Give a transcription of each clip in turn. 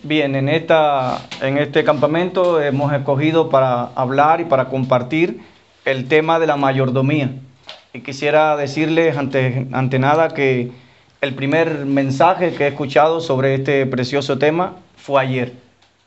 Bien, en este campamento hemos escogido para hablar y para compartir el tema de la mayordomía. Y quisiera decirles ante nada que el primer mensaje que he escuchado sobre este precioso tema fue ayer.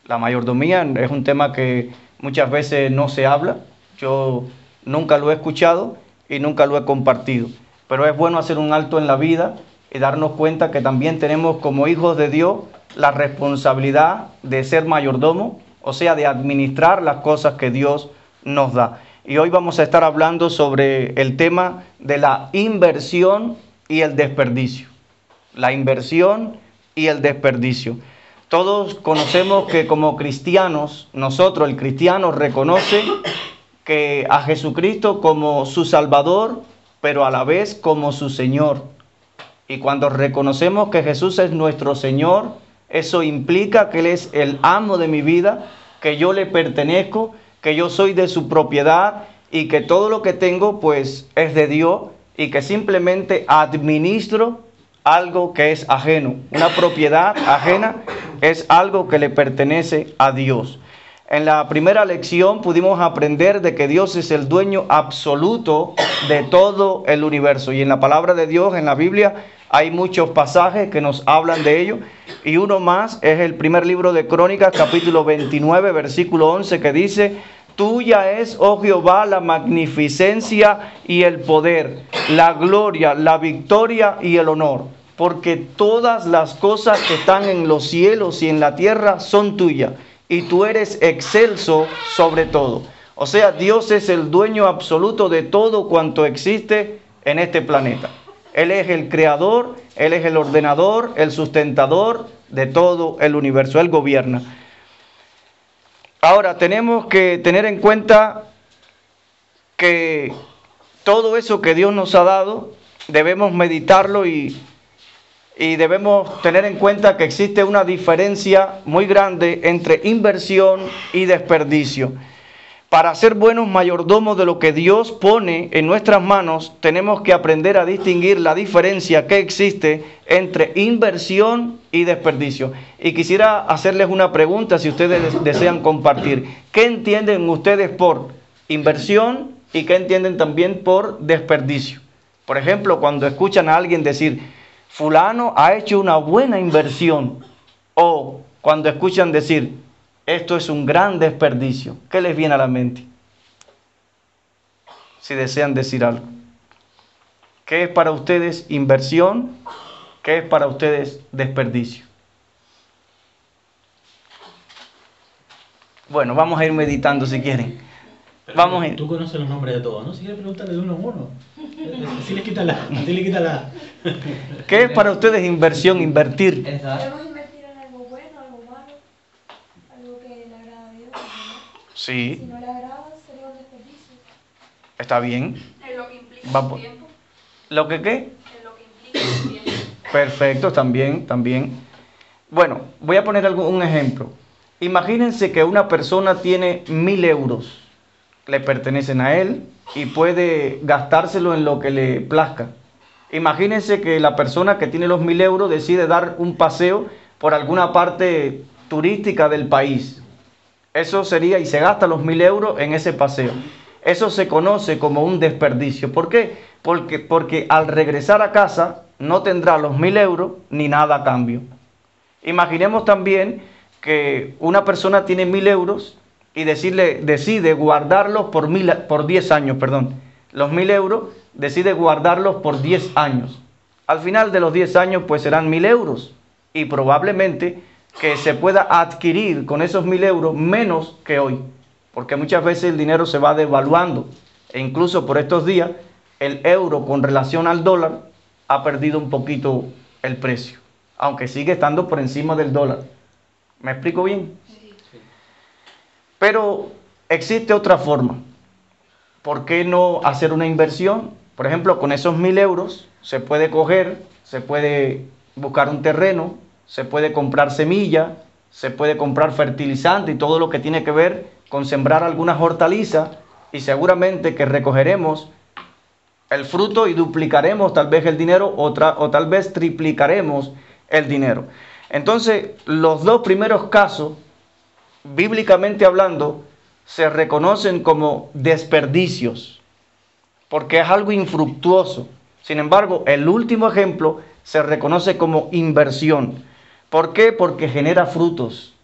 La mayordomía es un tema que muchas veces no se habla. Yo nunca lo he escuchado y nunca lo he compartido. Pero es bueno hacer un alto en la vida y darnos cuenta que también tenemos como hijos de Dios la responsabilidad de ser mayordomo, o sea, de administrar las cosas que Dios nos da. Y hoy vamos a estar hablando sobre el tema de la inversión y el desperdicio. La inversión y el desperdicio. Todos conocemos que como cristianos, nosotros, el cristiano, reconoce que a Jesucristo como su Salvador, pero a la vez como su Señor. Y cuando reconocemos que Jesús es nuestro Señor, eso implica que Él es el amo de mi vida, que yo le pertenezco, que yo soy de su propiedad y que todo lo que tengo pues es de Dios y que simplemente administro algo que es ajeno. Una propiedad ajena es algo que le pertenece a Dios. En la primera lección pudimos aprender de que Dios es el dueño absoluto de todo el universo. Y en la palabra de Dios, en la Biblia, hay muchos pasajes que nos hablan de ello. Y uno más es el primer libro de Crónicas, capítulo 29, versículo 11, que dice: Tuya es, oh Jehová, la magnificencia y el poder, la gloria, la victoria y el honor. Porque todas las cosas que están en los cielos y en la tierra son tuyas. Y tú eres excelso sobre todo. O sea, Dios es el dueño absoluto de todo cuanto existe en este planeta. Él es el creador, Él es el ordenador, el sustentador de todo el universo. Él gobierna. Ahora, tenemos que tener en cuenta que todo eso que Dios nos ha dado, debemos meditarlo y debemos tener en cuenta que existe una diferencia muy grande entre inversión y desperdicio. Para ser buenos mayordomos de lo que Dios pone en nuestras manos, tenemos que aprender a distinguir la diferencia que existe entre inversión y desperdicio. Y quisiera hacerles una pregunta si ustedes desean compartir. ¿Qué entienden ustedes por inversión y qué entienden también por desperdicio? Por ejemplo, cuando escuchan a alguien decir: fulano ha hecho una buena inversión, o cuando escuchan decir: esto es un gran desperdicio, ¿qué les viene a la mente? Si desean decir algo. ¿Qué es para ustedes inversión? ¿Qué es para ustedes desperdicio? Bueno, vamos a ir meditando si quieren. Vamos a ir. Tú conoces los nombres de todos, ¿no? Si quieres preguntarle de uno a uno. Así le quita la... ¿Qué es para ustedes inversión, invertir? Podemos invertir en algo bueno, algo malo, algo que le agrada a Dios. Sí. Si no le agrada, sería un desperdicio. Está bien. En lo que implica el tiempo. ¿Lo que qué? En lo que implica el tiempo. Perfecto, también. Bueno, voy a poner un ejemplo. Imagínense que una persona tiene 1.000 euros. Le pertenecen a él y puede gastárselo en lo que le plazca. Imagínense que la persona que tiene los 1.000 euros decide dar un paseo por alguna parte turística del país. Eso sería, y se gasta los 1.000 euros en ese paseo. Eso se conoce como un desperdicio. ¿Por qué? Porque al regresar a casa no tendrá los 1.000 euros ni nada a cambio. Imaginemos también que una persona tiene 1.000 euros y decide guardarlos por 10 años, los 1.000 euros, decide guardarlos por 10 años. Al final de los 10 años pues serán 1.000 euros y probablemente que se pueda adquirir con esos 1.000 euros menos que hoy, porque muchas veces el dinero se va devaluando e incluso por estos días el euro con relación al dólar ha perdido un poquito el precio, aunque sigue estando por encima del dólar. ¿Me explico bien? Pero existe otra forma. ¿Por qué no hacer una inversión? Por ejemplo, con esos 1.000 euros se puede coger, se puede buscar un terreno, se puede comprar semilla, se puede comprar fertilizante y todo lo que tiene que ver con sembrar algunas hortalizas y seguramente que recogeremos el fruto y duplicaremos tal vez el dinero o tal vez triplicaremos el dinero. Entonces, los dos primeros casos, bíblicamente hablando, se reconocen como desperdicios, porque es algo infructuoso. Sin embargo, el último ejemplo se reconoce como inversión. ¿Por qué? Porque genera frutos.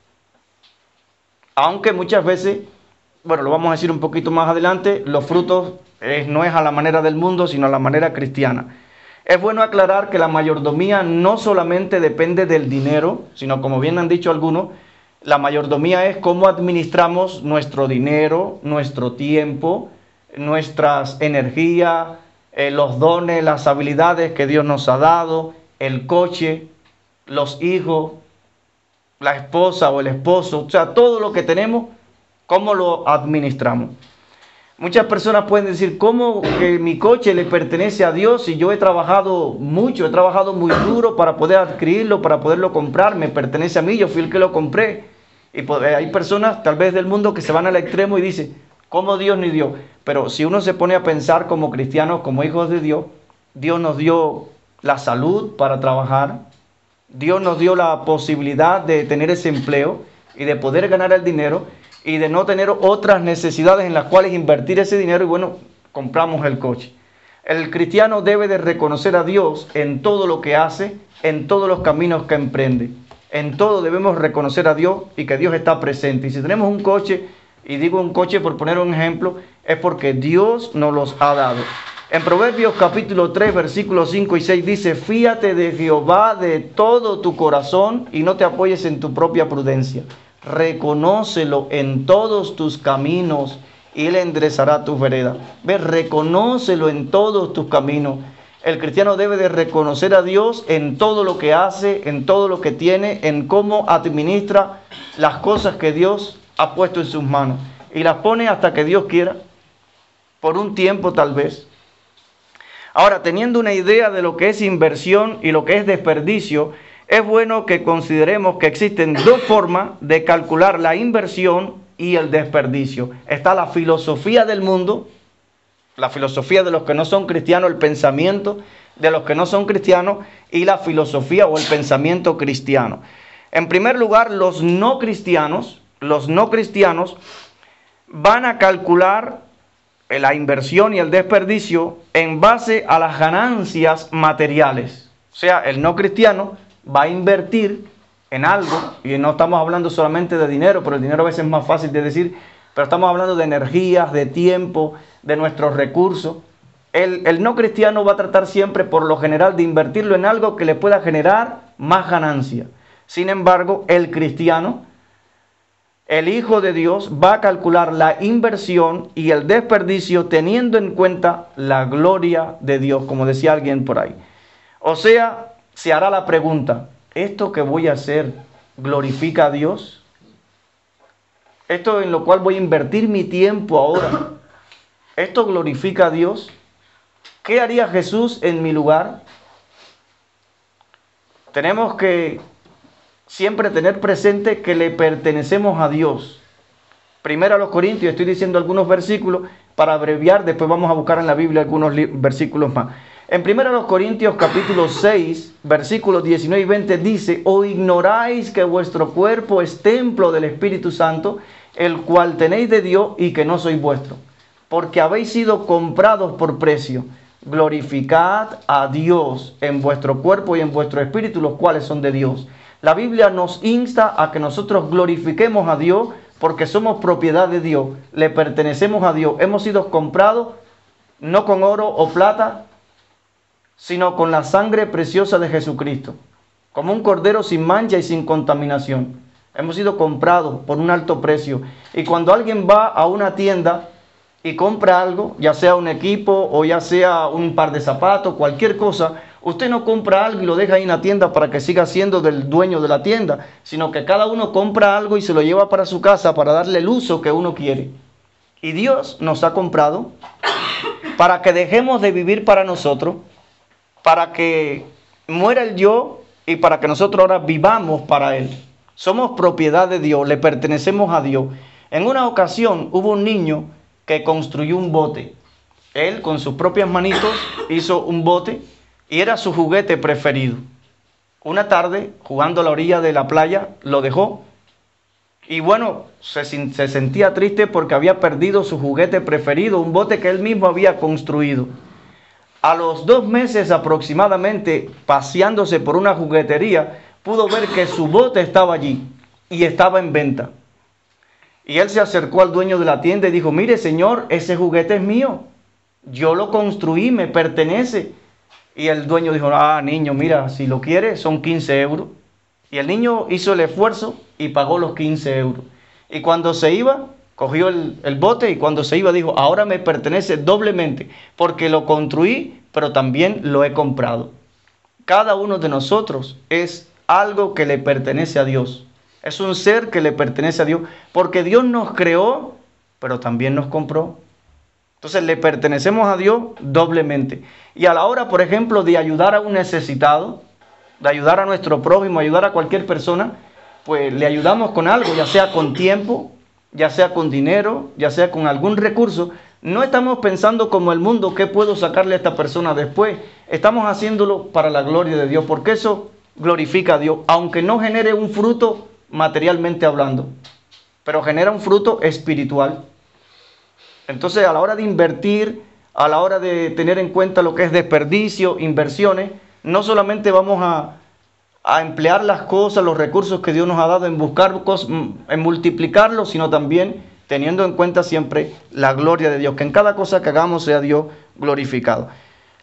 Aunque muchas veces, bueno, lo vamos a decir un poquito más adelante, los frutos no es a la manera del mundo, sino a la manera cristiana. Es bueno aclarar que la mayordomía no solamente depende del dinero, sino, como bien han dicho algunos, la mayordomía es cómo administramos nuestro dinero, nuestro tiempo, nuestras energías, los dones, las habilidades que Dios nos ha dado, el coche, los hijos, la esposa o el esposo, o sea, todo lo que tenemos, cómo lo administramos. Muchas personas pueden decir, ¿cómo que mi coche le pertenece a Dios si yo he trabajado mucho, he trabajado muy duro para poder adquirirlo, para poderlo comprar, me pertenece a mí, yo fui el que lo compré? Y pues, hay personas tal vez del mundo que se van al extremo y dicen, ¿cómo Dios ni Dios? Pero si uno se pone a pensar como cristianos, como hijos de Dios, Dios nos dio la salud para trabajar, Dios nos dio la posibilidad de tener ese empleo y de poder ganar el dinero y de no tener otras necesidades en las cuales invertir ese dinero y bueno, compramos el coche. El cristiano debe de reconocer a Dios en todo lo que hace, en todos los caminos que emprende. En todo debemos reconocer a Dios y que Dios está presente. Y si tenemos un coche, y digo un coche por poner un ejemplo, es porque Dios nos los ha dado. En Proverbios capítulo 3, versículos 5 y 6 dice, fíate de Jehová de todo tu corazón y no te apoyes en tu propia prudencia. Reconócelo en todos tus caminos y Él enderezará tus veredas. ¿Ves? Reconócelo en todos tus caminos. El cristiano debe de reconocer a Dios en todo lo que hace, en todo lo que tiene, en cómo administra las cosas que Dios ha puesto en sus manos. Y las pone hasta que Dios quiera, por un tiempo tal vez. Ahora, teniendo una idea de lo que es inversión y lo que es desperdicio, es bueno que consideremos que existen dos formas de calcular la inversión y el desperdicio. Está la filosofía del mundo, la filosofía de los que no son cristianos, el pensamiento de los que no son cristianos y la filosofía o el pensamiento cristiano. En primer lugar, los no cristianos van a calcular la inversión y el desperdicio en base a las ganancias materiales. O sea, el no cristiano va a invertir en algo, y no estamos hablando solamente de dinero, pero el dinero a veces es más fácil de decir, pero estamos hablando de energías, de tiempo, de nuestros recursos. El no cristiano va a tratar siempre, por lo general, de invertirlo en algo que le pueda generar más ganancia. Sin embargo, el cristiano, el Hijo de Dios, va a calcular la inversión y el desperdicio teniendo en cuenta la gloria de Dios, como decía alguien por ahí. O sea, se hará la pregunta, ¿esto que voy a hacer glorifica a Dios? ¿Esto en lo cual voy a invertir mi tiempo ahora, esto glorifica a Dios? ¿Qué haría Jesús en mi lugar? Tenemos que siempre tener presente que le pertenecemos a Dios. Primero a los Corintios, estoy diciendo algunos versículos para abreviar, después vamos a buscar en la Biblia algunos versículos más. En 1 Corintios capítulo 6, versículos 19 y 20 dice, ¿o ignoráis que vuestro cuerpo es templo del Espíritu Santo, el cual tenéis de Dios y que no sois vuestro? Porque habéis sido comprados por precio. Glorificad a Dios en vuestro cuerpo y en vuestro espíritu, los cuales son de Dios. La Biblia nos insta a que nosotros glorifiquemos a Dios porque somos propiedad de Dios, le pertenecemos a Dios. Hemos sido comprados no con oro o plata, sino con la sangre preciosa de Jesucristo, como un cordero sin mancha y sin contaminación. Hemos sido comprados por un alto precio. Y cuando alguien va a una tienda y compra algo, ya sea un equipo o ya sea un par de zapatos, cualquier cosa, usted no compra algo y lo deja ahí en la tienda para que siga siendo del dueño de la tienda, sino que cada uno compra algo y se lo lleva para su casa para darle el uso que uno quiere. Y Dios nos ha comprado para que dejemos de vivir para nosotros, para que muera el yo y para que nosotros ahora vivamos para Él. Somos propiedad de Dios, le pertenecemos a Dios. En una ocasión hubo un niño que construyó un bote. Él con sus propias manitos hizo un bote y era su juguete preferido. Una tarde, jugando a la orilla de la playa, lo dejó. Y bueno, se sentía triste porque había perdido su juguete preferido, un bote que él mismo había construido. A los 2 meses aproximadamente, paseándose por una juguetería, pudo ver que su bote estaba allí y estaba en venta. Y él se acercó al dueño de la tienda y dijo: mire, señor, ese juguete es mío. Yo lo construí, me pertenece. Y el dueño dijo: ah, niño, mira, si lo quiere, son 15 euros. Y el niño hizo el esfuerzo y pagó los 15 euros. Y cuando se iba, cogió el bote, y cuando se iba dijo: ahora me pertenece doblemente, porque lo construí, pero también lo he comprado. Cada uno de nosotros es algo que le pertenece a Dios. Es un ser que le pertenece a Dios, porque Dios nos creó, pero también nos compró. Entonces le pertenecemos a Dios doblemente. Y a la hora, por ejemplo, de ayudar a un necesitado, de ayudar a nuestro prójimo, ayudar a cualquier persona, pues le ayudamos con algo, ya sea con tiempo, ya sea con dinero, ya sea con algún recurso. No estamos pensando como el mundo, ¿qué puedo sacarle a esta persona después? Estamos haciéndolo para la gloria de Dios, porque eso glorifica a Dios, aunque no genere un fruto materialmente hablando, pero genera un fruto espiritual. Entonces, a la hora de invertir, a la hora de tener en cuenta lo que es desperdicio, inversiones, no solamente vamos a emplear las cosas, los recursos que Dios nos ha dado en buscar cosas, en multiplicarlos, sino también teniendo en cuenta siempre la gloria de Dios, que en cada cosa que hagamos sea Dios glorificado.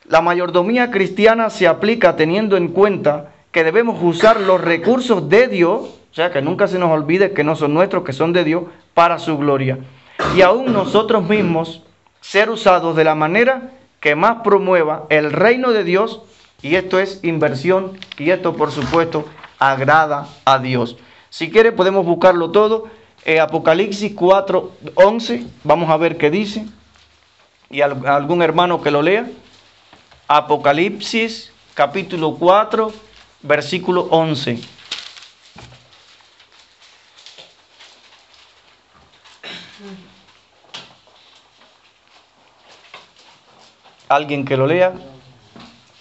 La mayordomía cristiana se aplica teniendo en cuenta que debemos usar los recursos de Dios, o sea, que nunca se nos olvide que no son nuestros, que son de Dios, para su gloria. Y aún nosotros mismos ser usados de la manera que más promueva el reino de Dios, y esto es inversión, y esto por supuesto agrada a Dios. Si quiere podemos buscarlo todo, Apocalipsis 4:11, vamos a ver qué dice, y algún hermano que lo lea. Apocalipsis capítulo 4, versículo 11. Alguien que lo lea.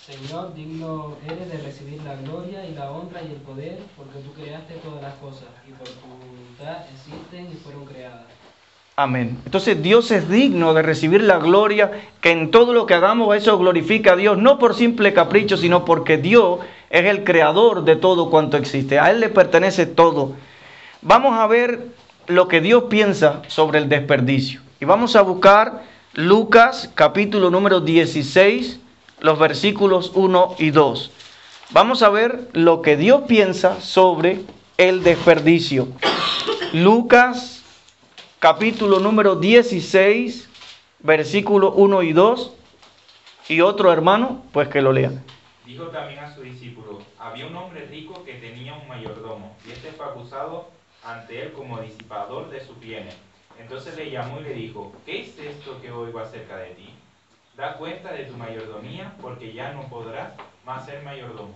Señor, digno eres de recibir la gloria y la honra y el poder, porque tú creaste todas las cosas, y por tu voluntad existen y fueron creadas. Amén. Entonces Dios es digno de recibir la gloria, que en todo lo que hagamos eso glorifica a Dios, no por simple capricho, sino porque Dios es el creador de todo cuanto existe. A Él le pertenece todo. Vamos a ver lo que Dios piensa sobre el desperdicio. Y vamos a buscar Lucas capítulo número 16, los versículos 1 y 2. Vamos a ver lo que Dios piensa sobre el desperdicio. Lucas capítulo número 16, versículo 1 y 2. Y otro hermano, pues que lo lea. Dijo también a su discípulo: había un hombre rico que tenía un mayordomo, y este fue acusado ante él como disipador de sus bienes. Entonces le llamó y le dijo: ¿qué es esto que oigo acerca de ti? Da cuenta de tu mayordomía, porque ya no podrás más ser mayordomo.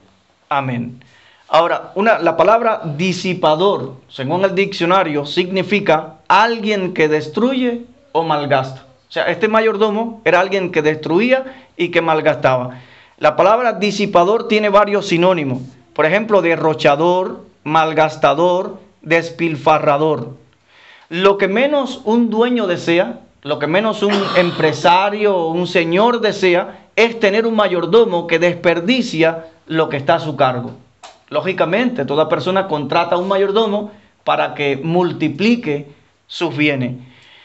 Amén. Ahora, la palabra disipador, según el diccionario, significa alguien que destruye o malgasta. O sea, este mayordomo era alguien que destruía y que malgastaba. La palabra disipador tiene varios sinónimos. Por ejemplo, derrochador, malgastador, despilfarrador. Lo que menos un dueño desea, lo que menos un empresario o un señor desea, es tener un mayordomo que desperdicia lo que está a su cargo. Lógicamente, toda persona contrata a un mayordomo para que multiplique sus bienes.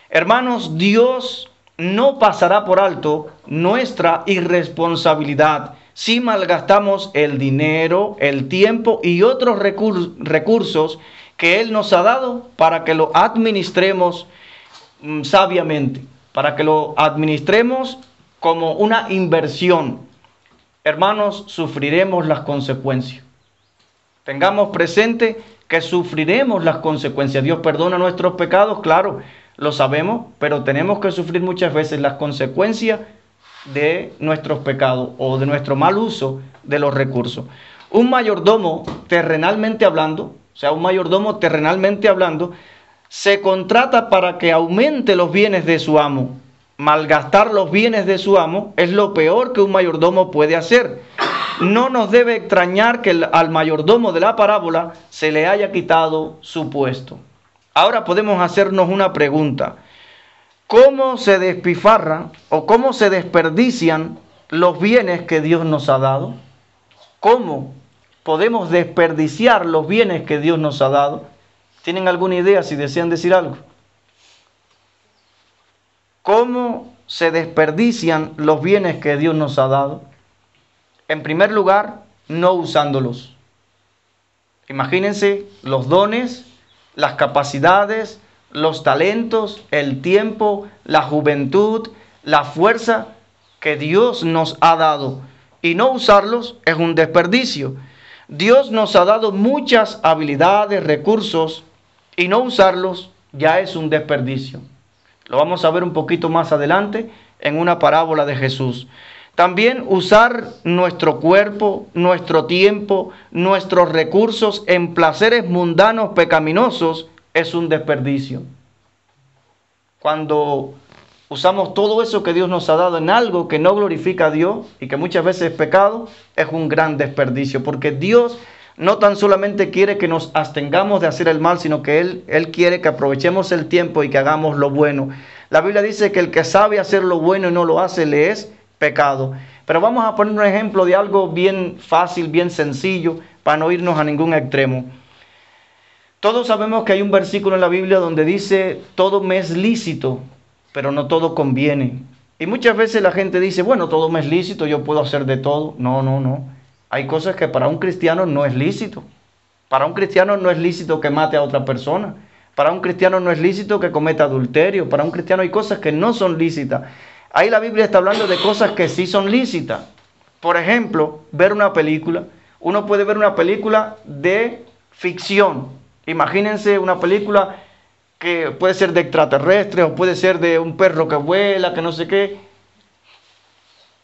Hermanos, Dios no pasará por alto nuestra irresponsabilidad si malgastamos el dinero, el tiempo y otros recursos que Él nos ha dado para que lo administremos sabiamente, para que lo administremos como una inversión. Hermanos, sufriremos las consecuencias. Tengamos presente que sufriremos las consecuencias. Dios perdona nuestros pecados, claro, lo sabemos, pero tenemos que sufrir muchas veces las consecuencias de nuestros pecados o de nuestro mal uso de los recursos. Un mayordomo, terrenalmente hablando, se contrata para que aumente los bienes de su amo. Malgastar los bienes de su amo es lo peor que un mayordomo puede hacer. no nos debe extrañar que al mayordomo de la parábola se le haya quitado su puesto. Ahora podemos hacernos una pregunta. ¿Cómo se despifarran o cómo se desperdician los bienes que Dios nos ha dado? ¿Cómo podemos desperdiciar los bienes que Dios nos ha dado? ¿Tienen alguna idea si desean decir algo? ¿Cómo se desperdician los bienes que Dios nos ha dado? En primer lugar, no usándolos. Imagínense los dones, las capacidades, los talentos, el tiempo, la juventud, la fuerza que Dios nos ha dado. Y no usarlos es un desperdicio. Dios nos ha dado muchas habilidades, recursos, y no usarlos ya es un desperdicio. Lo vamos a ver un poquito más adelante en una parábola de Jesús. También usar nuestro cuerpo, nuestro tiempo, nuestros recursos en placeres mundanos pecaminosos es un desperdicio. Cuando usamos todo eso que Dios nos ha dado en algo que no glorifica a Dios y que muchas veces es pecado, es un gran desperdicio, porque Dios no tan solamente quiere que nos abstengamos de hacer el mal, sino que Él quiere que aprovechemos el tiempo y que hagamos lo bueno. La Biblia dice que el que sabe hacer lo bueno y no lo hace, le es pecado. Pero vamos a poner un ejemplo de algo bien fácil, bien sencillo, para no irnos a ningún extremo. Todos sabemos que hay un versículo en la Biblia donde dice, todo me es lícito, pero no todo conviene. Y muchas veces la gente dice, bueno, todo me es lícito, yo puedo hacer de todo. No. Hay cosas que para un cristiano no es lícito. Para un cristiano no es lícito que mate a otra persona. Para un cristiano no es lícito que cometa adulterio. Para un cristiano hay cosas que no son lícitas. Ahí la Biblia está hablando de cosas que sí son lícitas. Por ejemplo, ver una película. Uno puede ver una película de ficción. Imagínense una película que puede ser de extraterrestres o puede ser de un perro que vuela, que no sé qué.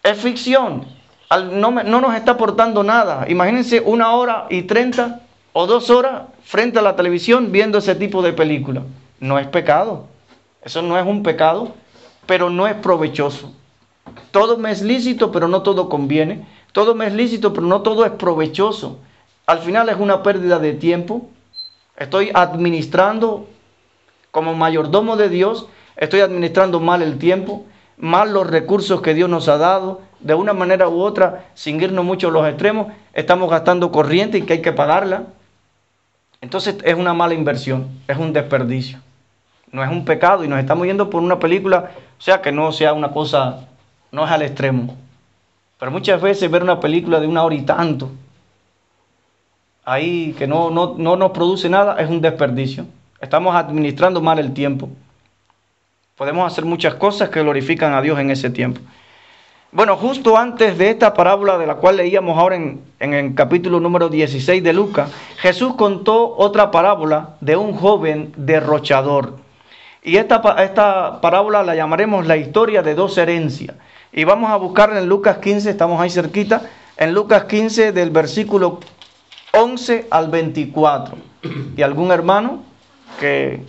Es ficción. No nos está aportando nada. Imagínense 1h30 o 2 horas frente a la televisión viendo ese tipo de película. No es pecado. Eso no es un pecado, pero no es provechoso. Todo me es lícito, pero no todo conviene. Todo me es lícito, pero no todo es provechoso. Al final es una pérdida de tiempo. Estoy administrando, como mayordomo de Dios, estoy administrando mal el tiempo, mal los recursos que Dios nos ha dado. De una manera u otra, sin irnos mucho a los extremos, estamos gastando corriente y que hay que pagarla. Entonces es una mala inversión, es un desperdicio. No es un pecado y nos estamos yendo por una película, o sea, que no sea una cosa, no es al extremo. Pero muchas veces ver una película de 1 hora y tanto, ahí que no nos produce nada, es un desperdicio. Estamos administrando mal el tiempo. Podemos hacer muchas cosas que glorifican a Dios en ese tiempo. Bueno, justo antes de esta parábola de la cual leíamos ahora en el capítulo número 16 de Lucas, Jesús contó otra parábola de un joven derrochador. Y esta parábola la llamaremos la historia de 2 herencias. Y vamos a buscarla en Lucas 15, estamos ahí cerquita, en Lucas 15 del versículo 11 al 24. Y algún hermano que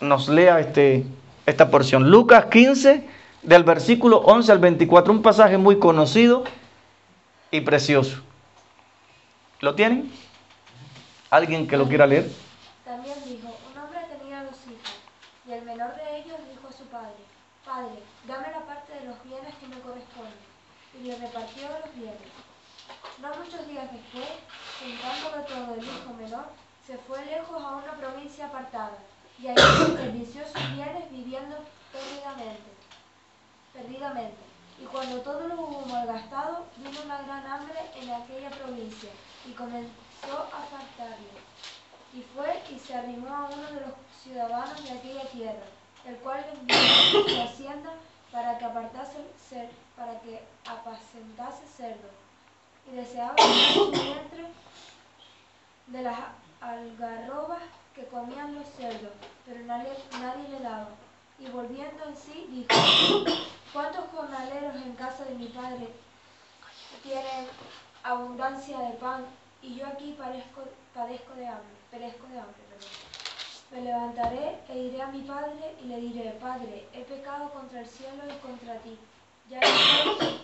nos lea esta porción. Lucas 15 del versículo 11 al 24, un pasaje muy conocido y precioso. ¿Lo tienen? ¿Alguien que lo quiera leer? También dijo, un hombre tenía 2 hijos, y el menor de ellos dijo a su padre, Padre, dame la parte de los bienes que me corresponde, y le repartió los bienes. No muchos días después, juntándolo todo el hijo menor, se fue lejos a una provincia apartada, y allí desperdició sus bienes viviendo perdidamente. Y cuando todo lo hubo malgastado, vino una gran hambre en aquella provincia, y comenzó a faltarle. Y fue y se arrimó a uno de los ciudadanos de aquella tierra, el cual vendió su hacienda para que apacentase cerdos, y deseaba llenar su vientre de las algarrobas que comían los cerdos, pero nadie le daba. Y volviendo en sí, dijo, ¿cuántos jornaleros en casa de mi padre tienen abundancia de pan, y yo aquí perezco de hambre? Me levantaré e iré a mi padre y le diré, Padre, he pecado contra el cielo y contra ti. Ya no soy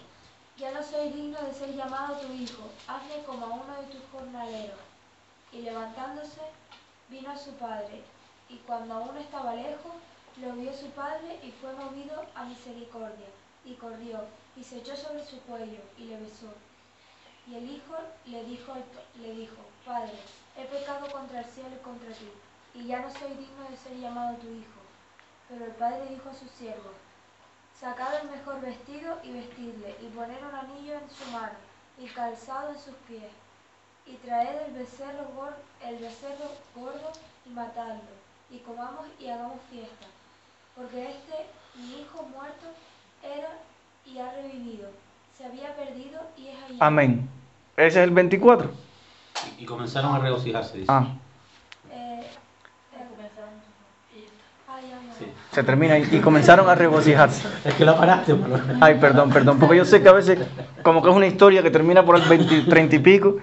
ya no soy digno de ser llamado tu hijo, hazme como a uno de tus jornaleros. Y levantándose, vino a su padre, y cuando aún estaba lejos, lo vio su padre y fue movido a misericordia, y corrió, y se echó sobre su cuello, y le besó. Y el hijo le dijo, Padre, he pecado contra el cielo y contra ti, y ya no soy digno de ser llamado tu hijo. Pero el padre dijo a sus siervos, sacad el mejor vestido y vestidle, y poned un anillo en su mano, y calzado en sus pies, y traed el becerro gordo, y matadlo, y comamos y hagamos fiesta. Porque mi hijo muerto era y ha revivido, se había perdido y es hallado. Amén. Ese es el 24. Y comenzaron a regocijarse, dice. Sí. Se termina ahí. Y comenzaron a regocijarse. Es que lo paraste, por Ay, perdón, porque yo sé que a veces, como que es una historia que termina por el 30 y pico.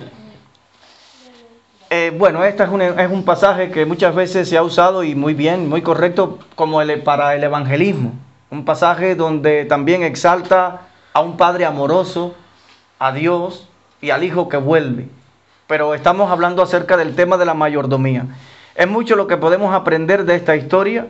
Bueno, este es un pasaje que muchas veces se ha usado y muy bien, muy correcto como para el evangelismo. Un pasaje donde también exalta a un padre amoroso, a Dios y al hijo que vuelve. Pero estamos hablando acerca del tema de la mayordomía. Es mucho lo que podemos aprender de esta historia.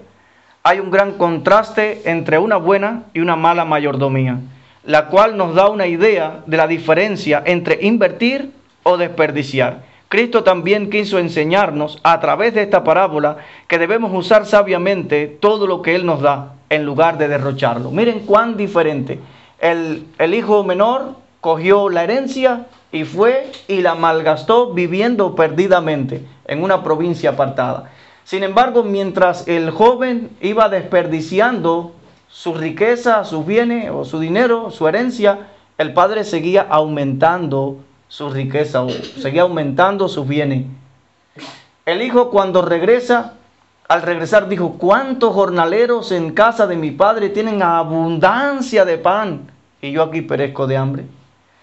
Hay un gran contraste entre una buena y una mala mayordomía, la cual nos da una idea de la diferencia entre invertir o desperdiciar. Cristo también quiso enseñarnos a través de esta parábola que debemos usar sabiamente todo lo que Él nos da en lugar de derrocharlo. Miren cuán diferente. El hijo menor cogió la herencia y fue y la malgastó viviendo perdidamente en una provincia apartada. Sin embargo, mientras el joven iba desperdiciando su riqueza, sus bienes o su dinero, su herencia, el padre seguía aumentando su riqueza o seguía aumentando sus bienes. El hijo cuando regresa, al regresar dijo, ¿cuántos jornaleros en casa de mi padre tienen abundancia de pan y yo aquí perezco de hambre?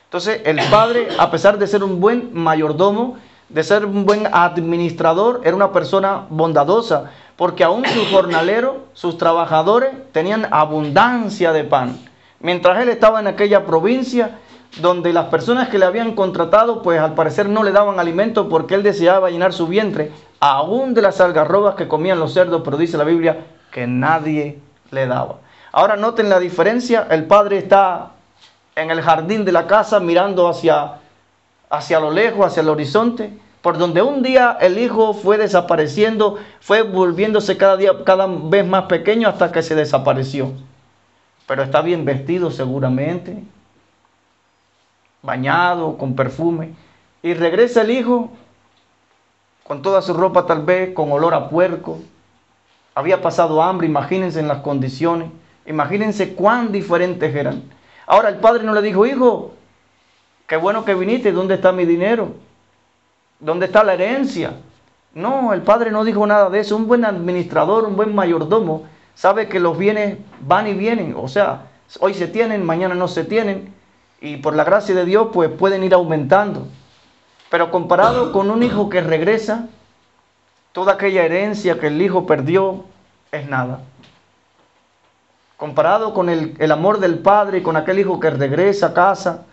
Entonces el padre, a pesar de ser un buen mayordomo, de ser un buen administrador, era una persona bondadosa, porque aún sus jornaleros, sus trabajadores, tenían abundancia de pan. Mientras él estaba en aquella provincia, donde las personas que le habían contratado, pues al parecer no le daban alimento porque él deseaba llenar su vientre, aún de las algarrobas que comían los cerdos, pero dice la Biblia que nadie le daba. Ahora noten la diferencia, el padre está en el jardín de la casa mirando hacia lo lejos, hacia el horizonte, por donde un día el hijo fue desapareciendo, fue volviéndose cada vez más pequeño hasta que se desapareció. Pero está bien vestido seguramente, bañado, con perfume, y regresa el hijo con toda su ropa tal vez con olor a puerco, había pasado hambre, imagínense en las condiciones, imagínense cuán diferentes eran. Ahora el padre no le dijo, hijo, qué bueno que viniste, ¿dónde está mi dinero? ¿Dónde está la herencia? No, el padre no dijo nada de eso. Un buen administrador, un buen mayordomo, sabe que los bienes van y vienen. O sea, hoy se tienen, mañana no se tienen. Y por la gracia de Dios, pues pueden ir aumentando. Pero comparado con un hijo que regresa, toda aquella herencia que el hijo perdió es nada. Comparado con el amor del padre y con aquel hijo que regresa a casa,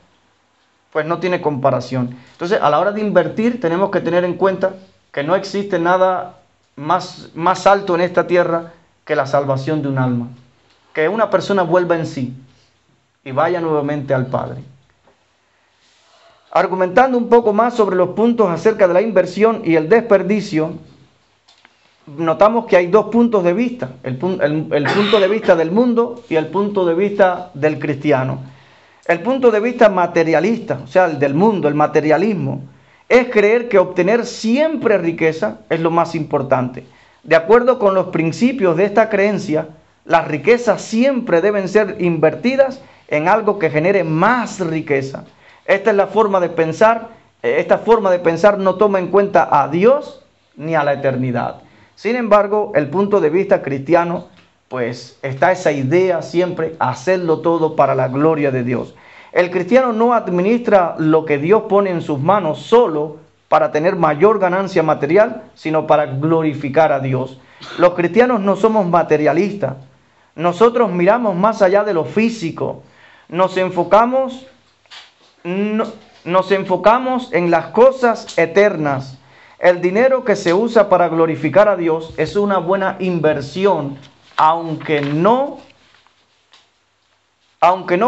pues no tiene comparación. Entonces, a la hora de invertir, tenemos que tener en cuenta que no existe nada más alto en esta tierra que la salvación de un alma. Que una persona vuelva en sí y vaya nuevamente al Padre. Argumentando un poco más sobre los puntos acerca de la inversión y el desperdicio, notamos que hay dos puntos de vista, el punto de vista del mundo y el punto de vista del cristiano. El punto de vista materialista, o sea, el del mundo, el materialismo, es creer que obtener siempre riqueza es lo más importante. De acuerdo con los principios de esta creencia, las riquezas siempre deben ser invertidas en algo que genere más riqueza. Esta es la forma de pensar. Esta forma de pensar no toma en cuenta a Dios ni a la eternidad. Sin embargo, el punto de vista cristiano, pues está esa idea siempre, hacerlo todo para la gloria de Dios. El cristiano no administra lo que Dios pone en sus manos solo para tener mayor ganancia material, sino para glorificar a Dios. Los cristianos no somos materialistas. Nosotros miramos más allá de lo físico. Nos enfocamos nos enfocamos en las cosas eternas. El dinero que se usa para glorificar a Dios es una buena inversión, aunque no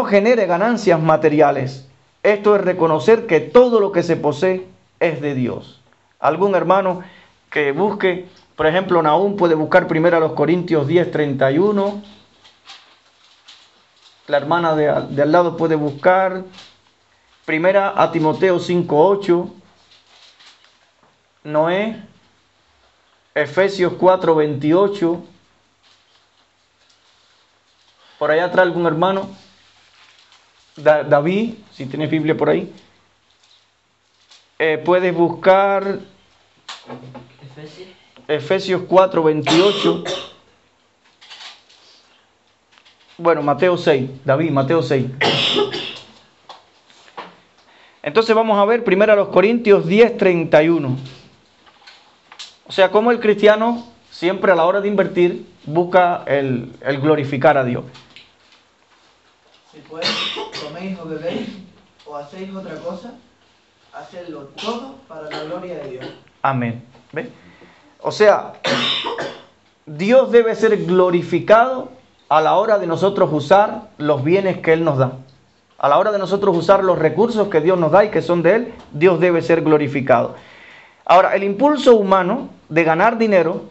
genere ganancias materiales. Esto es reconocer que todo lo que se posee es de Dios. Algún hermano que busque, por ejemplo, Nahum puede buscar primero a los Corintios 10:31. La hermana de al lado puede buscar primera a Timoteo 5:8. Noé, Efesios 4:28. Por allá atrás algún hermano, David, si tienes Biblia por ahí, puedes buscar Efesios 4:28. Bueno, Mateo 6, David, Mateo 6. Entonces vamos a ver primero a los Corintios 10:31. O sea, cómo el cristiano siempre a la hora de invertir busca el glorificar a Dios. Si pues coméis o bebéis o hacéis otra cosa, hacedlo todo para la gloria de Dios. Amén. ¿Ve? O sea, Dios debe ser glorificado a la hora de nosotros usar los bienes que Él nos da. A la hora de nosotros usar los recursos que Dios nos da y que son de Él, Dios debe ser glorificado. Ahora, el impulso humano de ganar dinero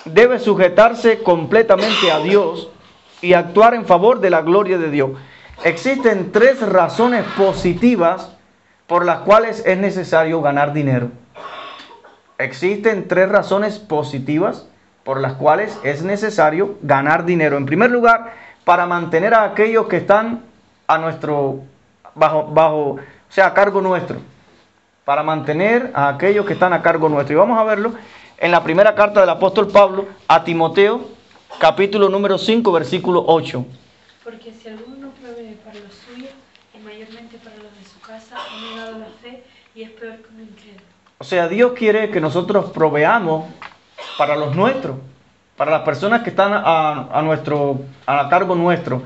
debe sujetarse completamente a Dios y actuar en favor de la gloria de Dios. Existen 3 razones positivas por las cuales es necesario ganar dinero. Existen 3 razones positivas por las cuales es necesario ganar dinero. En primer lugar, para mantener a aquellos que están a nuestro bajo, o sea, a cargo nuestro. Para mantener a aquellos que están a cargo nuestro. Y vamos a verlo en la primera carta del apóstol Pablo a Timoteo, capítulo número 5, versículo 8. Porque si alguno provee para los suyos y mayormente para los de su casa, ha negado la fe y es peor que un incrédulo. O sea, Dios quiere que nosotros proveamos para los nuestros, para las personas que están a cargo nuestro.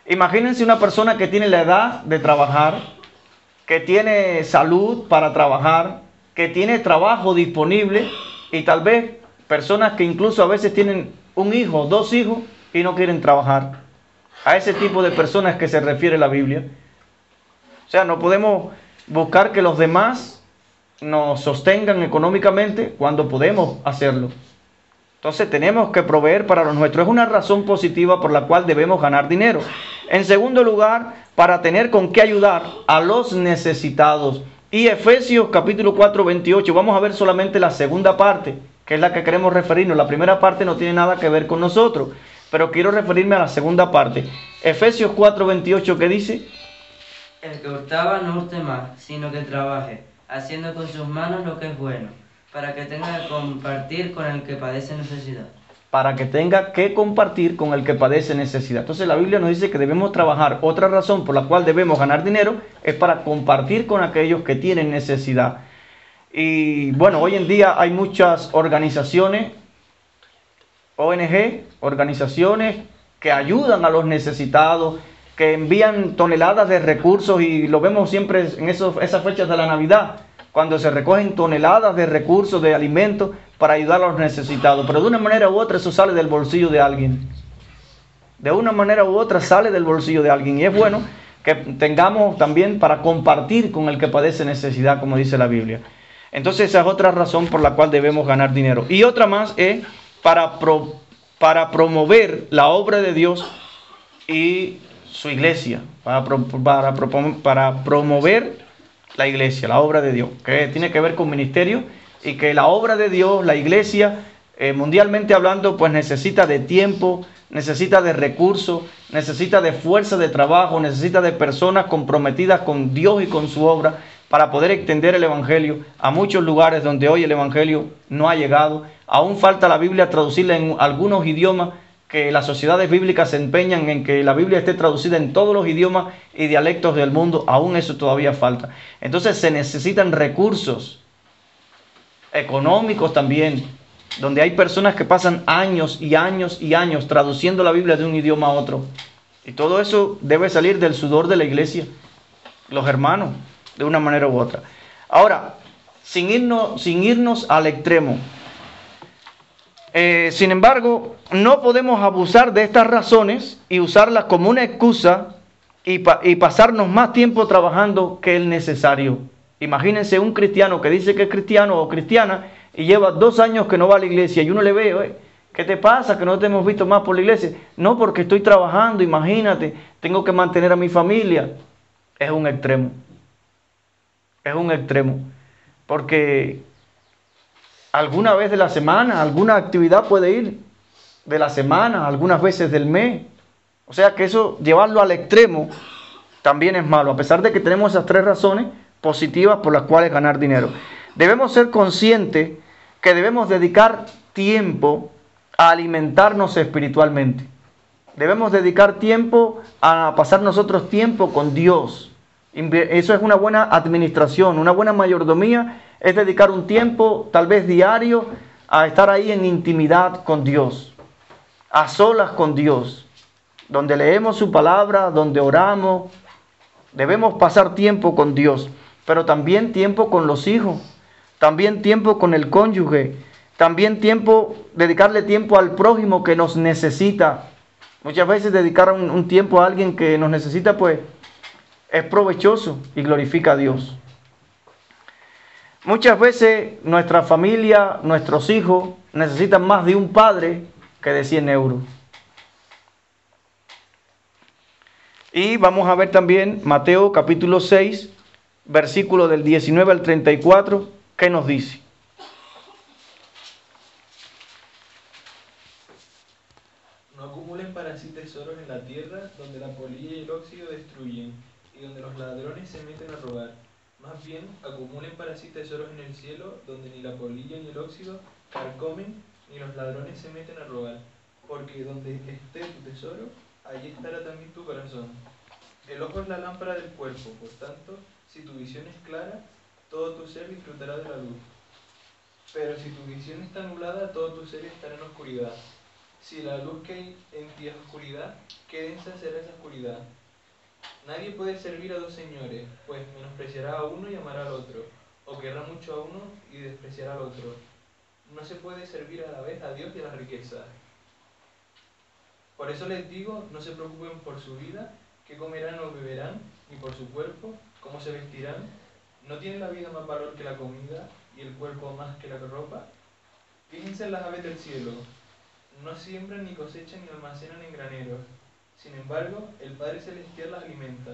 Imagínense una persona que tiene la edad de trabajar, que tiene salud para trabajar, que tiene trabajo disponible y tal vez personas que incluso a veces tienen un hijo, 2 hijos y no quieren trabajar. A ese tipo de personas que se refiere la Biblia. O sea, no podemos buscar que los demás nos sostengan económicamente cuando podemos hacerlo. Entonces tenemos que proveer para los nuestros. Es una razón positiva por la cual debemos ganar dinero. En segundo lugar, para tener con qué ayudar a los necesitados. Y Efesios capítulo 4:28, vamos a ver solamente la segunda parte, que es la que queremos referirnos. La primera parte no tiene nada que ver con nosotros, pero quiero referirme a la segunda parte. Efesios 4:28, ¿qué dice? El que hurtaba no hurte más, sino que trabaje, haciendo con sus manos lo que es bueno, para que tenga que compartir con el que padece necesidad. Para que tenga que compartir con el que padece necesidad. Entonces la Biblia nos dice que debemos trabajar. Otra razón por la cual debemos ganar dinero es para compartir con aquellos que tienen necesidad. Y bueno, hoy en día hay muchas organizaciones, ONG, organizaciones que ayudan a los necesitados, que envían toneladas de recursos y lo vemos siempre en esas fechas de la Navidad, cuando se recogen toneladas de recursos, de alimentos para ayudar a los necesitados. Pero de una manera u otra eso sale del bolsillo de alguien. De una manera u otra sale del bolsillo de alguien. Y es bueno que tengamos también para compartir con el que padece necesidad, como dice la Biblia. Entonces esa es otra razón por la cual debemos ganar dinero. Y otra más es para promover la obra de Dios y su iglesia. Para promover la iglesia, la obra de Dios, que tiene que ver con ministerio, y que la obra de Dios, la iglesia, mundialmente hablando, pues necesita de tiempo, necesita de recursos, necesita de fuerza de trabajo, necesita de personas comprometidas con Dios y con su obra para poder extender el Evangelio a muchos lugares donde hoy el Evangelio no ha llegado. Aún falta la Biblia traducirla en algunos idiomas, que las sociedades bíblicas se empeñan en que la Biblia esté traducida en todos los idiomas y dialectos del mundo. Aún eso todavía falta. Entonces se necesitan recursos económicos también, donde hay personas que pasan años y años y años traduciendo la Biblia de un idioma a otro. Y todo eso debe salir del sudor de la iglesia. los hermanos, de una manera u otra. Ahora, sin irnos al extremo. Sin embargo, no podemos abusar de estas razones y usarlas como una excusa y pasarnos más tiempo trabajando que el necesario. Imagínense un cristiano que dice que es cristiano o cristiana y lleva 2 años que no va a la iglesia y uno le ve, ¿qué te pasa que no te hemos visto más por la iglesia? No, porque estoy trabajando, imagínate, tengo que mantener a mi familia. Es un extremo. Es un extremo. Porque alguna vez de la semana, alguna actividad puede ir de la semana, algunas veces del mes. O sea que eso, llevarlo al extremo, también es malo, a pesar de que tenemos esas 3 razones positivas por las cuales ganar dinero. Debemos ser conscientes que debemos dedicar tiempo a alimentarnos espiritualmente. Debemos dedicar tiempo a pasar nosotros tiempo con Dios. Eso es una buena administración, una buena mayordomía, es dedicar un tiempo, tal vez diario, a estar ahí en intimidad con Dios, a solas con Dios, donde leemos su palabra, donde oramos. Debemos pasar tiempo con Dios, pero también tiempo con los hijos, también tiempo con el cónyuge, también dedicarle tiempo al prójimo que nos necesita. Muchas veces dedicar un tiempo a alguien que nos necesita, pues, es provechoso y glorifica a Dios. Muchas veces nuestra familia, nuestros hijos, necesitan más de un padre que de 100 euros. Y vamos a ver también Mateo capítulo 6, versículo del 19 al 34, ¿qué nos dice? No acumulen para sí tesoros en la tierra, donde la polilla y el óxido destruyen, y donde los ladrones se meten a robar. Más bien, acumulen para sí tesoros en el cielo, donde ni la polilla ni el óxido carcomen, ni los ladrones se meten a robar. Porque donde esté tu tesoro, allí estará también tu corazón. El ojo es la lámpara del cuerpo, por tanto, si tu visión es clara, todo tu ser disfrutará de la luz. Pero si tu visión está nublada, todo tu ser estará en oscuridad. Si la luz que hay en ti es oscuridad, qué densa será esa oscuridad. Nadie puede servir a 2 señores, pues menospreciará a uno y amará al otro, o querrá mucho a uno y despreciará al otro. No se puede servir a la vez a Dios y a la riqueza. Por eso les digo, no se preocupen por su vida, qué comerán o beberán, ni por su cuerpo, cómo se vestirán. ¿No tiene la vida más valor que la comida, y el cuerpo más que la ropa? Fíjense en las aves del cielo. No siembran, ni cosechan, ni almacenan en graneros. Sin embargo, el Padre Celestial las alimenta.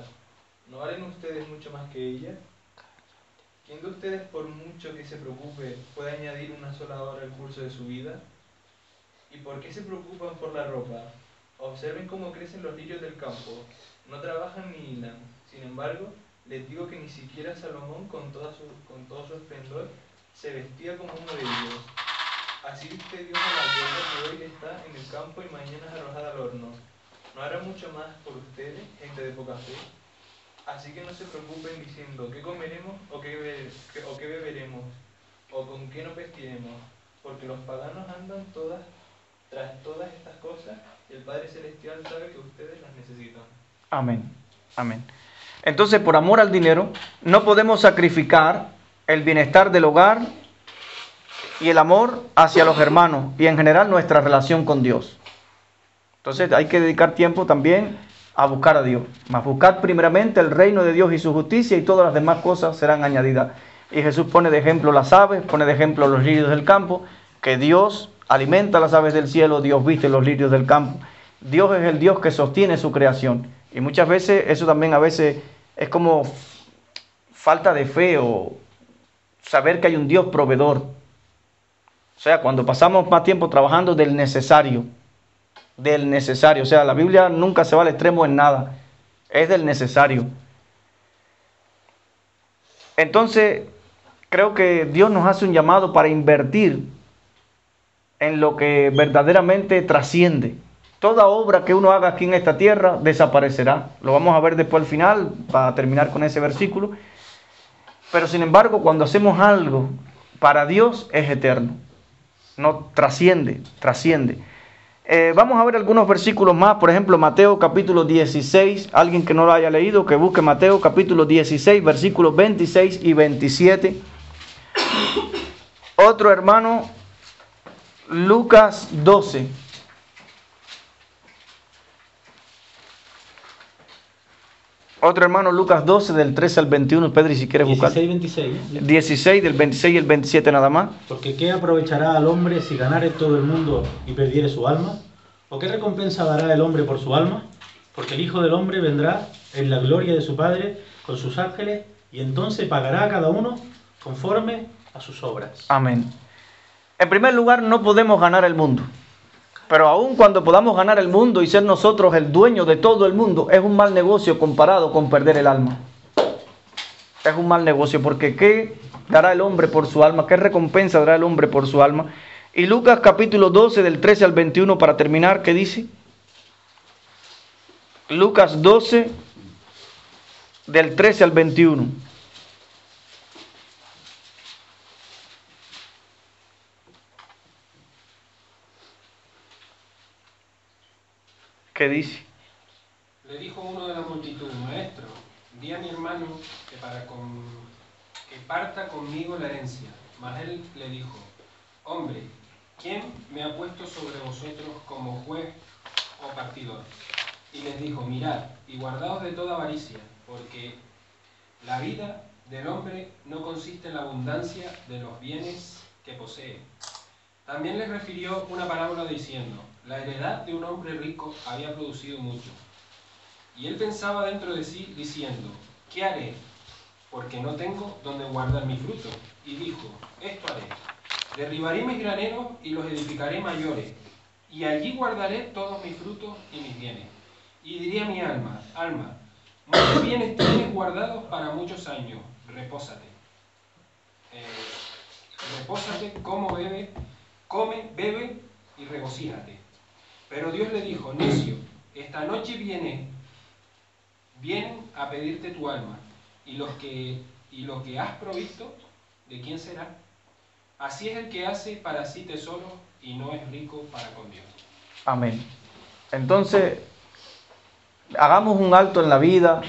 ¿No valen ustedes mucho más que ellas? ¿Quién de ustedes, por mucho que se preocupe, puede añadir una sola hora al curso de su vida? ¿Y por qué se preocupan por la ropa? Observen cómo crecen los lirios del campo. No trabajan ni hilan. Sin embargo, les digo que ni siquiera Salomón, con todo su esplendor, se vestía como uno de ellos. Así viste Dios a la hierba que hoy está en el campo y mañana es arrojada al horno. ¿No hará mucho más por ustedes, gente de poca fe? Así que no se preocupen diciendo qué comeremos o qué beberemos, o con qué nos vestiremos, porque los paganos andan tras todas estas cosas, y el Padre Celestial sabe que ustedes las necesitan. Amén, amén. Entonces, por amor al dinero, no podemos sacrificar el bienestar del hogar y el amor hacia los hermanos y en general nuestra relación con Dios. Entonces hay que dedicar tiempo también a buscar a Dios. Mas buscar primeramente el reino de Dios y su justicia, y todas las demás cosas serán añadidas. Y Jesús pone de ejemplo las aves, pone de ejemplo los lirios del campo, que Dios alimenta las aves del cielo, Dios viste los lirios del campo. Dios es el Dios que sostiene su creación. Y muchas veces eso también a veces es como falta de fe o saber que hay un Dios proveedor. O sea, cuando pasamos más tiempo trabajando del necesario. O sea, la Biblia nunca se va al extremo en nada, es del necesario. Entonces, creo que Dios nos hace un llamado para invertir en lo que verdaderamente trasciende. Toda obra que uno haga aquí en esta tierra desaparecerá. Lo vamos a ver después al final, para terminar con ese versículo. Pero sin embargo, cuando hacemos algo para Dios, es eterno. No trasciende. Vamos a ver algunos versículos más, por ejemplo, Mateo capítulo 16, alguien que no lo haya leído, que busque Mateo capítulo 16, versículos 26 y 27. Otro hermano, Lucas 12. Otro hermano, Lucas 12, del 13 al 21, Pedro, si quieres buscar. 16, 26. 16, del 26 y el 27 nada más. Porque ¿qué aprovechará al hombre si ganare todo el mundo y perdiere su alma? ¿O qué recompensa dará el hombre por su alma? Porque el Hijo del Hombre vendrá en la gloria de su Padre con sus ángeles y entonces pagará a cada uno conforme a sus obras. Amén. En primer lugar, no podemos ganar el mundo. Pero aun cuando podamos ganar el mundo y ser nosotros el dueño de todo el mundo, es un mal negocio comparado con perder el alma. Es un mal negocio porque ¿qué dará el hombre por su alma? ¿Qué recompensa dará el hombre por su alma? Y Lucas capítulo 12 del 13 al 21 para terminar, ¿qué dice? Lucas 12 del 13 al 21. ¿Qué dice? Le dijo uno de la multitud: Maestro, di a mi hermano que parta conmigo la herencia. Mas él le dijo: Hombre, ¿quién me ha puesto sobre vosotros como juez o partidor? Y les dijo: Mirad y guardaos de toda avaricia, porque la vida del hombre no consiste en la abundancia de los bienes que posee. También les refirió una parábola diciendo: La heredad de un hombre rico había producido mucho. Y él pensaba dentro de sí, diciendo: ¿Qué haré? Porque no tengo donde guardar mi fruto. Y dijo: Esto haré: derribaré mis graneros y los edificaré mayores, y allí guardaré todos mis frutos y mis bienes. Y diría mi alma: Alma, muchos bienes tienes guardados para muchos años, repósate. Repósate, come, bebe y regocíjate. Pero Dios le dijo: Necio, esta noche vienen a pedirte tu alma, y lo que has provisto, ¿de quién será? Así es el que hace para sí tesoros y no es rico para con Dios. Amén. Entonces, hagamos un alto en la vida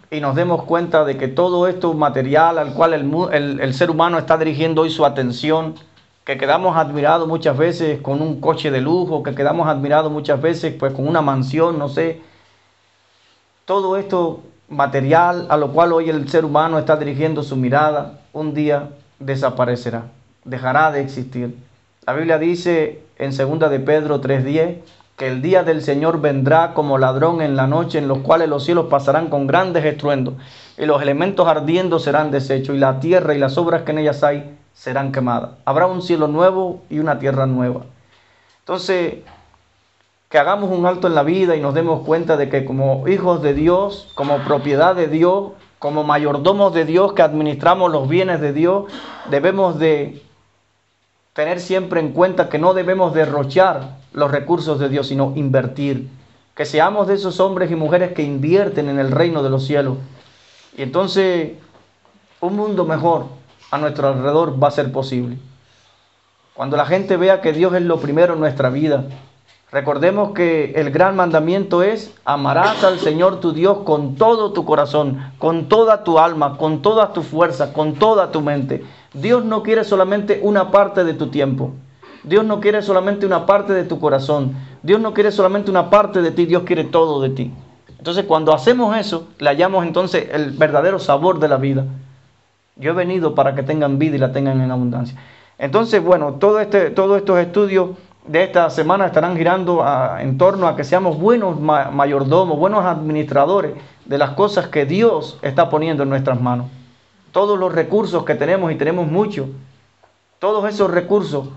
y nos demos cuenta de que todo esto material al cual el ser humano está dirigiendo hoy su atención, que quedamos admirados muchas veces con un coche de lujo, que quedamos admirados muchas veces pues con una mansión, no sé. Todo esto material a lo cual hoy el ser humano está dirigiendo su mirada, un día desaparecerá, dejará de existir. La Biblia dice en 2 de Pedro 3:10 que el día del Señor vendrá como ladrón en la noche, en los cuales los cielos pasarán con grandes estruendos y los elementos ardiendo serán deshechos y la tierra y las obras que en ellas hay serán quemadas. Habrá un cielo nuevo y una tierra nueva. Entonces, que hagamos un alto en la vida y nos demos cuenta de que como hijos de Dios, como propiedad de Dios, como mayordomos de Dios que administramos los bienes de Dios, debemos de tener siempre en cuenta que no debemos derrochar los recursos de Dios, sino invertir. Que seamos de esos hombres y mujeres que invierten en el reino de los cielos. Y entonces un mundo mejor a nuestro alrededor va a ser posible. Cuando la gente vea que Dios es lo primero en nuestra vida. Recordemos que el gran mandamiento es: amarás al Señor tu Dios con todo tu corazón, con toda tu alma, con toda tu fuerza, con toda tu mente. Dios no quiere solamente una parte de tu tiempo. Dios no quiere solamente una parte de tu corazón. Dios no quiere solamente una parte de ti, Dios quiere todo de ti. Entonces, cuando hacemos eso, le hallamos entonces el verdadero sabor de la vida. Yo he venido para que tengan vida y la tengan en abundancia. Entonces, bueno, todos estos estudios de esta semana estarán girando en torno a que seamos buenos mayordomos, buenos administradores de las cosas que Dios está poniendo en nuestras manos. Todos los recursos que tenemos, y tenemos muchos, todos esos recursos,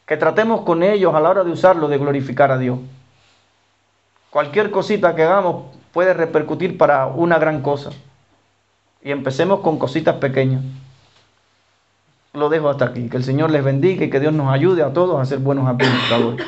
que tratemos con ellos a la hora de usarlos de glorificar a Dios. Cualquier cosita que hagamos puede repercutir para una gran cosa. Y empecemos con cositas pequeñas. Lo dejo hasta aquí. Que el Señor les bendiga y que Dios nos ayude a todos a ser buenos administradores.